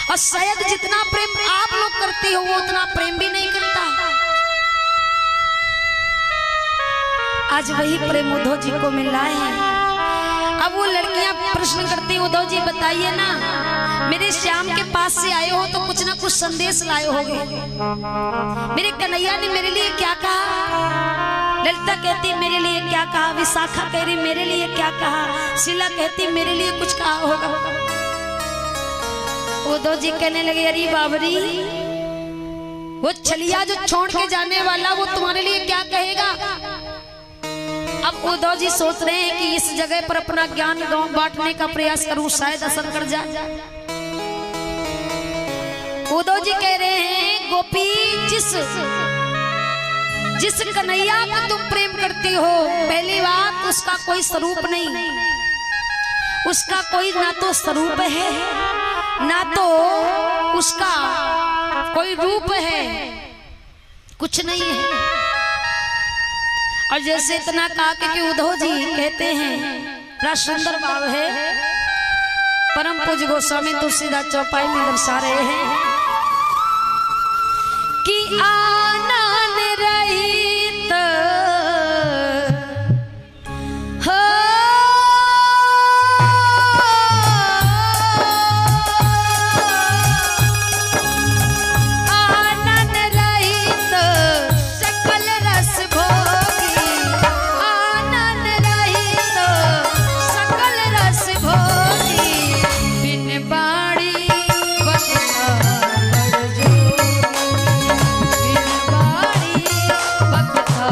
और शायद जितना प्रेम आप लोग करते हो वो उतना प्रेम भी नहीं करता। आज वही प्रेम उद्धव जी को मिल रहा है। अब वो लड़कियां प्रश्न करती हैं, उद्धव जी बताइए ना, मेरे श्याम के पास से आए हो तो कुछ ना कुछ संदेश लाए होगे। मेरे कन्हैया ने मेरे लिए क्या कहा? ललिता कहती मेरे लिए क्या कहा? विशाखा कह रही मेरे लिए क्या कहा? शीला कहती मेरे लिए कुछ कहा होगा। उद्धव जी कहने लगे अरे बाबरी, वो छलिया जो छोड़ के जाने वाला वो तुम्हारे लिए क्या कहेगा? अब उद्धव जी सोच रहे हैं कि इस जगह पर अपना ज्ञान बांटने का प्रयास करूं, शायद असर कर जाए। उद्धव जी कह रहे हैं गोपी, जिस कन्हैया को तुम प्रेम करती हो, पहली बात उसका कोई स्वरूप नहीं, उसका कोई ना तो स्वरूप है ना तो उसका कोई रूप है, कुछ नहीं है। और जैसे इतना कहा कि उद्धव जी कहते हैं, बड़ा सुंदर भाव है, परम पूज्य गोस्वामी तुलसीदास चौपाई में दर्शा रहे हैं कि आनंद रहित हो, आनंद रहित सकल रस भोगी, आनंद रहित सकल रस भोगी, बिन बाड़ी बकता गड़जो, बिन बाड़ी बकता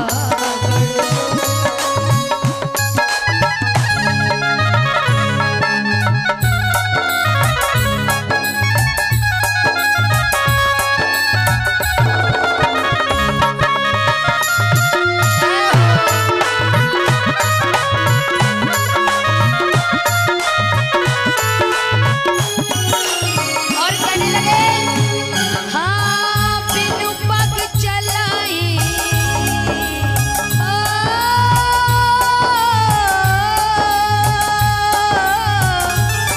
गड़जो। और कहने लगे हाँ बिनु पग चलाई,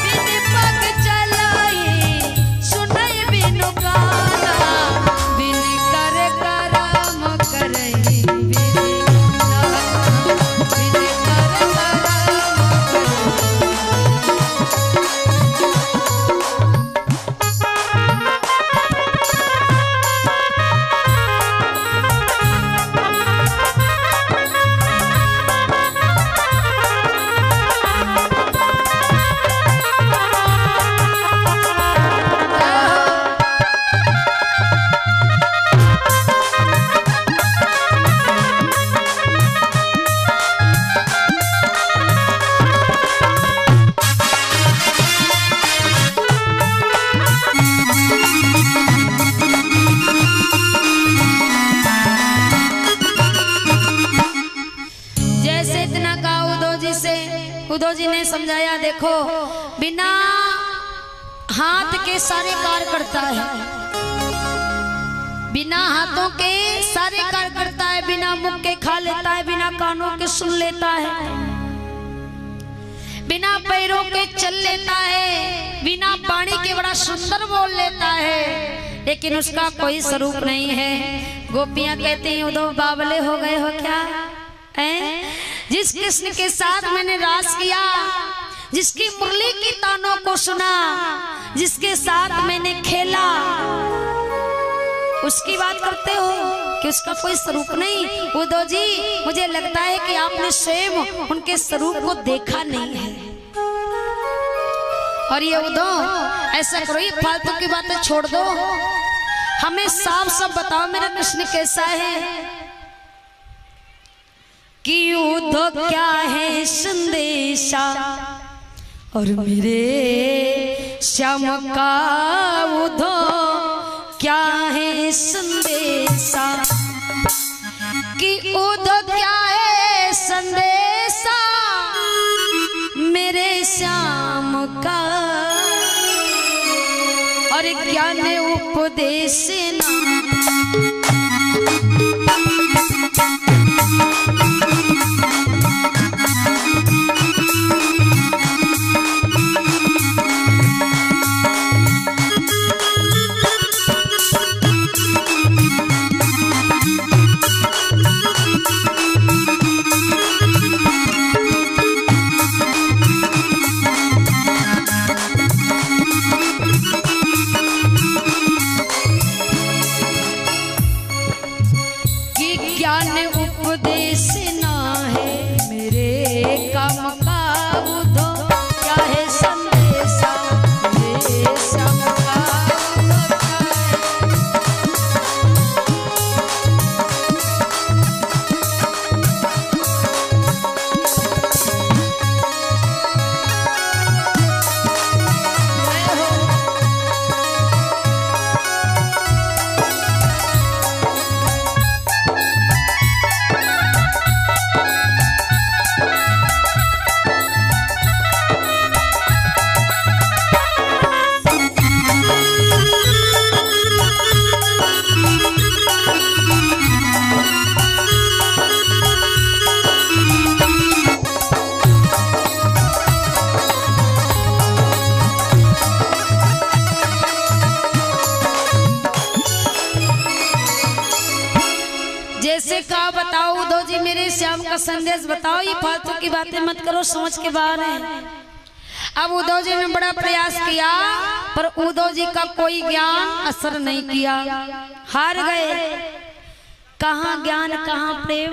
बिनु पग चलाई, सुनई बिनु गाना, बिन कर करम करई, बिन कर करम जैसे इतना कहा उद्धव जी से, उद्धव जी ने समझाया देखो बिना हाथ के सारे कार्य करता है, बिना हाथों के सारे कार्य करता है, बिना मुख के खा लेता है, बिना कानों के सुन लेता है, बिना पैरों के चल लेता है, बिना पानी के बड़ा सुंदर बोल लेता है, लेकिन उसका कोई स्वरूप नहीं है। गोपियां कहती हैं उद्धव बावले हो गए हो क्या? जिस कृष्ण के साथ मैंने रास किया, जिसकी मुरली की तानों को सुना, जिसके साथ मैंने खेला, उसकी बात करते हो कि उसका कोई स्वरूप नहीं। उद्धव जी मुझे लगता है कि आपने स्वयं उनके स्वरूप को देखा नहीं है। और ये उद्धव ऐसा करो, ये फालतू की बातें छोड़ दो, हमें साफ साफ बताओ मेरा कृष्ण कैसा है कि उद्धव क्या है संदेशा, और मेरे श्याम का उद्धव क्या है संदेशा, कि उद्धव क्या है संदेशा मेरे श्याम का, और ज्ञान उपदेश ना का संदेश बताओ, ये फालतू की बातें मत करो, समझ के बाहर है। अब उद्धव जी ने बड़ा प्रयास किया पर उद्धव जी का कोई ज्ञान असर नहीं किया, हार गए। कहाँ ज्ञान कहाँ प्रेम,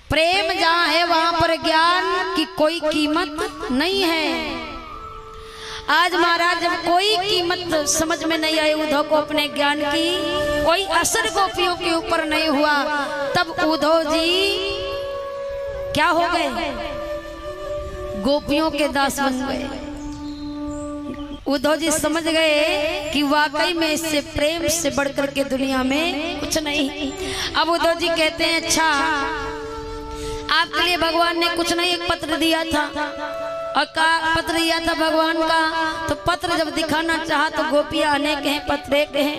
प्रेम जहाँ है वहां पर ज्ञान की कोई कीमत नहीं है। आज महाराज जब कोई कीमत समझ में नहीं आई उद्धव को अपने ज्ञान की, कोई असर गोपियों के ऊपर नहीं हुआ, तब उद्धव जी क्या हो गए, गोपियों के दास बन गए। उद्धव जी समझ गए कि वाकई में इससे प्रेम से बढ़कर के दुनिया में कुछ नहीं। अब उद्धव जी कहते हैं अच्छा आपके लिए भगवान ने कुछ नहीं, एक पत्र दिया था और पत्र दिया था भगवान का, तो पत्र जब दिखाना चाहा तो गोपियां अनेक हैं, पत्र एक हैं।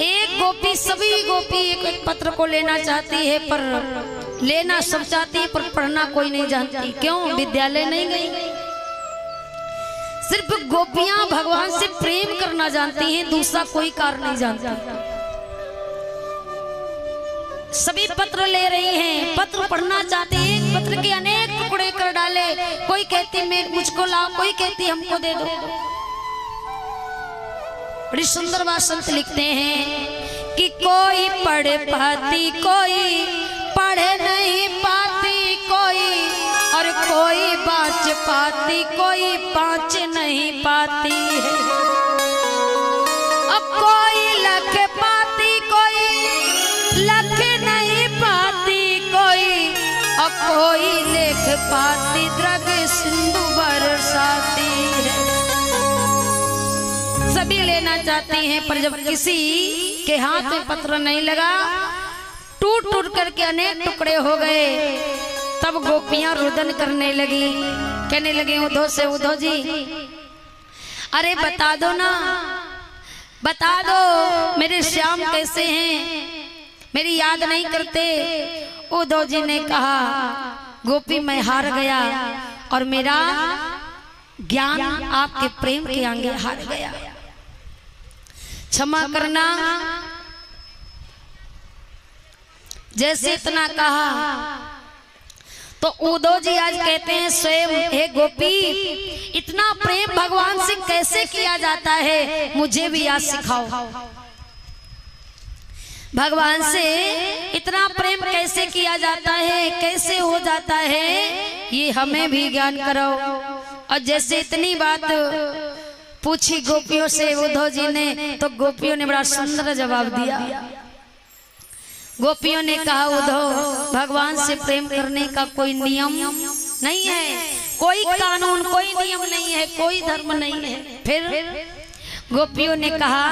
एक गोपी, सभी गोपी एक एक पत्र को लेना चाहती है, पर लेना सब चाहती है पर पढ़ना कोई नहीं जानती। क्यों? विद्यालय नहीं गई। सिर्फ गोपियां भगवान से प्रेम करना जानती हैं, दूसरा कोई कार्य नहीं जानती। सभी पत्र ले रही हैं, पत्र पढ़ना चाहती है, पत्र के अनेक टुकड़े कर डाले, कोई कहती मैं मुझको लाओ, कोई कहती हमको दे दो। बड़ी सुंदर बात संत लिखते हैं कि कोई पढ़ पाती कोई पढ़ नहीं पाती कोई, और कोई बाँच पाती कोई बाँच नहीं पाती है। अब कोई लख पाती कोई लख नहीं पाती कोई, और कोई लेख पाती द्रग सिंधु बरसाती है। सभी लेना चाहती हैं पर जब किसी के हाथ में पत्र नहीं लगा, टूट टूट करके अनेक टुकड़े हो गए, तब गोपियां रुदन करने लगी, कहने लगी उद्धव से, उद्धव जी अरे बता दो ना, बता दो मेरे श्याम कैसे हैं, मेरी याद नहीं करते। उद्धव जी ने कहा गोपी मैं हार गया और मेरा ज्ञान आपके प्रेम के आगे हार गया, क्षमा करना। जैसे इतना कहा तो उद्धव जी आज कहते हैं स्वयं, हे गोपी इतना प्रेम भगवान से कैसे किया जाता है, मुझे भी आज सिखाओ। भगवान से इतना प्रेम कैसे किया जाता है, कैसे हो जाता है, ये हमें भी ज्ञान कराओ। और जैसे इतनी बात पूछी गोपियों से उद्धव जी ने, तो गोपियों ने बड़ा सुंदर जवाब दिया। गोपियों ने कहा उद्धव भगवान से प्रेम करने का कोई नियम नहीं है, कोई कानून कोई नियम नहीं है, कोई धर्म नहीं है। फिर गोपियों ने कहा